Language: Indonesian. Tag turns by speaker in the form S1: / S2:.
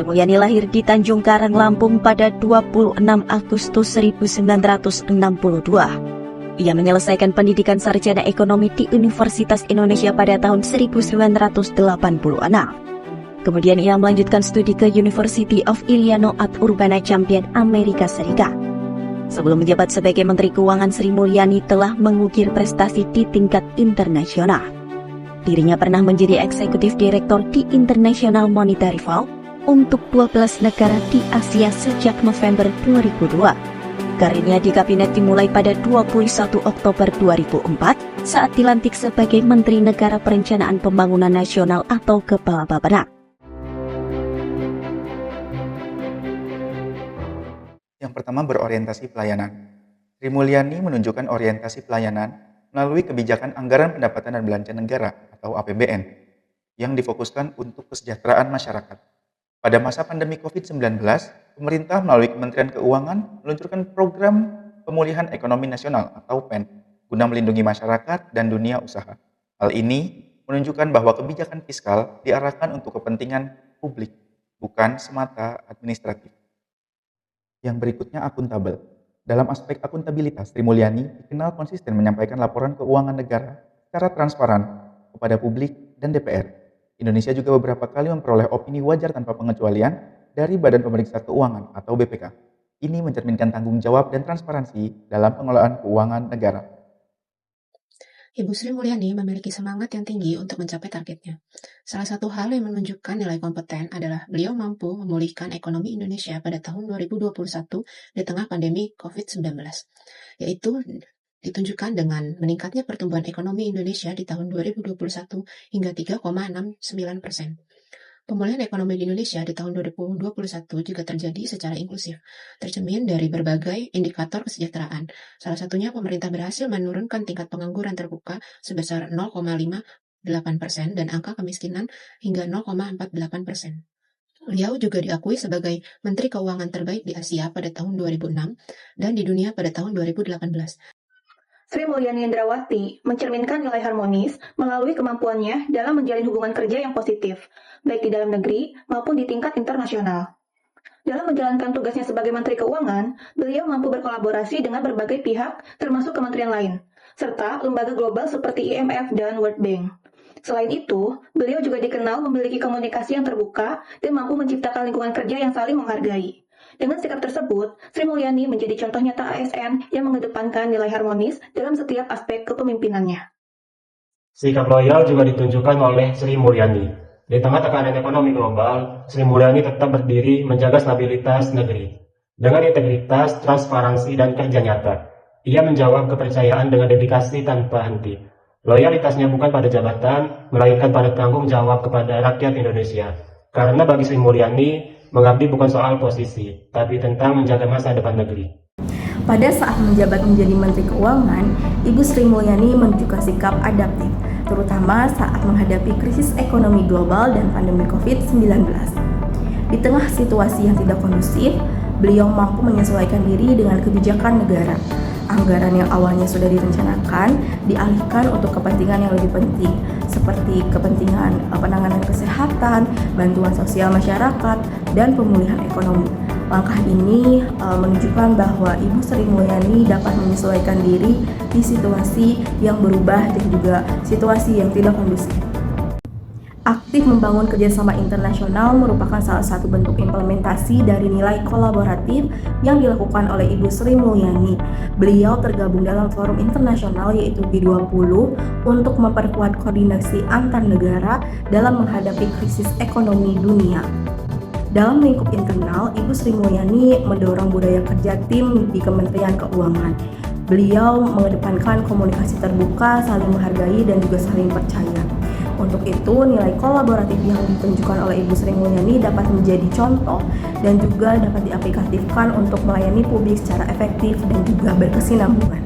S1: Mulyani lahir di Tanjung Karang, Lampung pada 26 Agustus 1962. Ia menyelesaikan pendidikan sarjana ekonomi di Universitas Indonesia pada tahun 1986. Kemudian ia melanjutkan studi ke University of Illinois at Urbana-Champaign, Amerika Serikat. Sebelum menjabat sebagai Menteri Keuangan, Sri Mulyani telah mengukir prestasi di tingkat internasional. Dirinya pernah menjadi eksekutif direktur di International Monetary Fund untuk 12 negara di Asia sejak November 2002. Karirnya di kabinet dimulai pada 21 Oktober 2004 saat dilantik sebagai Menteri Negara Perencanaan Pembangunan Nasional atau Kepala Bappenas.
S2: Yang pertama, berorientasi pelayanan. Sri Mulyani menunjukkan orientasi pelayanan melalui kebijakan anggaran pendapatan dan belanja negara atau APBN yang difokuskan untuk kesejahteraan masyarakat. Pada masa pandemi COVID-19, pemerintah melalui Kementerian Keuangan meluncurkan program pemulihan ekonomi nasional atau PEN guna melindungi masyarakat dan dunia usaha. Hal ini menunjukkan bahwa kebijakan fiskal diarahkan untuk kepentingan publik, bukan semata administratif. Yang berikutnya, akuntabel. Dalam aspek akuntabilitas, Sri Mulyani dikenal konsisten menyampaikan laporan keuangan negara secara transparan kepada publik dan DPR. Indonesia juga beberapa kali memperoleh opini wajar tanpa pengecualian dari Badan Pemeriksa Keuangan atau BPK. Ini mencerminkan tanggung jawab dan transparansi dalam pengelolaan keuangan negara.
S3: Ibu Sri Mulyani memiliki semangat yang tinggi untuk mencapai targetnya. Salah satu hal yang menunjukkan nilai kompeten adalah beliau mampu memulihkan ekonomi Indonesia pada tahun 2021 di tengah pandemi COVID-19, yaitu ditunjukkan dengan meningkatnya pertumbuhan ekonomi Indonesia di tahun 2021 hingga 3,69%. Pemulihan ekonomi di Indonesia di tahun 2021 juga terjadi secara inklusif, tercermin dari berbagai indikator kesejahteraan. Salah satunya pemerintah berhasil menurunkan tingkat pengangguran terbuka sebesar 0,58% dan angka kemiskinan hingga 0,48%. Beliau juga diakui sebagai Menteri Keuangan terbaik di Asia pada tahun 2006 dan di dunia pada tahun 2018.
S4: Sri Mulyani Indrawati mencerminkan nilai harmonis melalui kemampuannya dalam menjalin hubungan kerja yang positif, baik di dalam negeri maupun di tingkat internasional. Dalam menjalankan tugasnya sebagai Menteri Keuangan, beliau mampu berkolaborasi dengan berbagai pihak, termasuk kementerian lain, serta lembaga global seperti IMF dan World Bank. Selain itu, beliau juga dikenal memiliki komunikasi yang terbuka dan mampu menciptakan lingkungan kerja yang saling menghargai. Dengan sikap tersebut, Sri Mulyani menjadi contoh nyata ASN yang mengedepankan nilai harmonis dalam setiap aspek kepemimpinannya.
S5: Sikap loyal juga ditunjukkan oleh Sri Mulyani. Di tengah tekanan ekonomi global, Sri Mulyani tetap berdiri menjaga stabilitas negeri. Dengan integritas, transparansi, dan kerja nyata, ia menjawab kepercayaan dengan dedikasi tanpa henti. Loyalitasnya bukan pada jabatan, melainkan pada tanggung jawab kepada rakyat Indonesia. Karena bagi Sri Mulyani, mengabdi bukan soal posisi, tapi tentang menjaga masa depan negeri.
S6: Pada saat menjabat menjadi Menteri Keuangan, Ibu Sri Mulyani menunjukkan sikap adaptif, terutama saat menghadapi krisis ekonomi global dan pandemi COVID-19. Di tengah situasi yang tidak kondusif, beliau mampu menyesuaikan diri dengan kebijakan negara. Anggaran yang awalnya sudah direncanakan dialihkan untuk kepentingan yang lebih penting, seperti kepentingan penanganan kesehatan, bantuan sosial masyarakat, dan pemulihan ekonomi. Langkah ini menunjukkan bahwa Ibu Sri Mulyani dapat menyesuaikan diri di situasi yang berubah dan juga situasi yang tidak kondusif. Aktif membangun kerjasama internasional merupakan salah satu bentuk implementasi dari nilai kolaboratif yang dilakukan oleh Ibu Sri Mulyani. Beliau tergabung dalam forum internasional yaitu G20 untuk memperkuat koordinasi antar negara dalam menghadapi krisis ekonomi dunia. Dalam lingkup internal, Ibu Sri Mulyani mendorong budaya kerja tim di Kementerian Keuangan. Beliau mengedepankan komunikasi terbuka, saling menghargai, dan juga saling percaya. Untuk itu, nilai kolaboratif yang ditunjukkan oleh Ibu Sri Mulyani dapat menjadi contoh dan juga dapat diaplikasikan untuk melayani publik secara efektif dan juga berkesinambungan.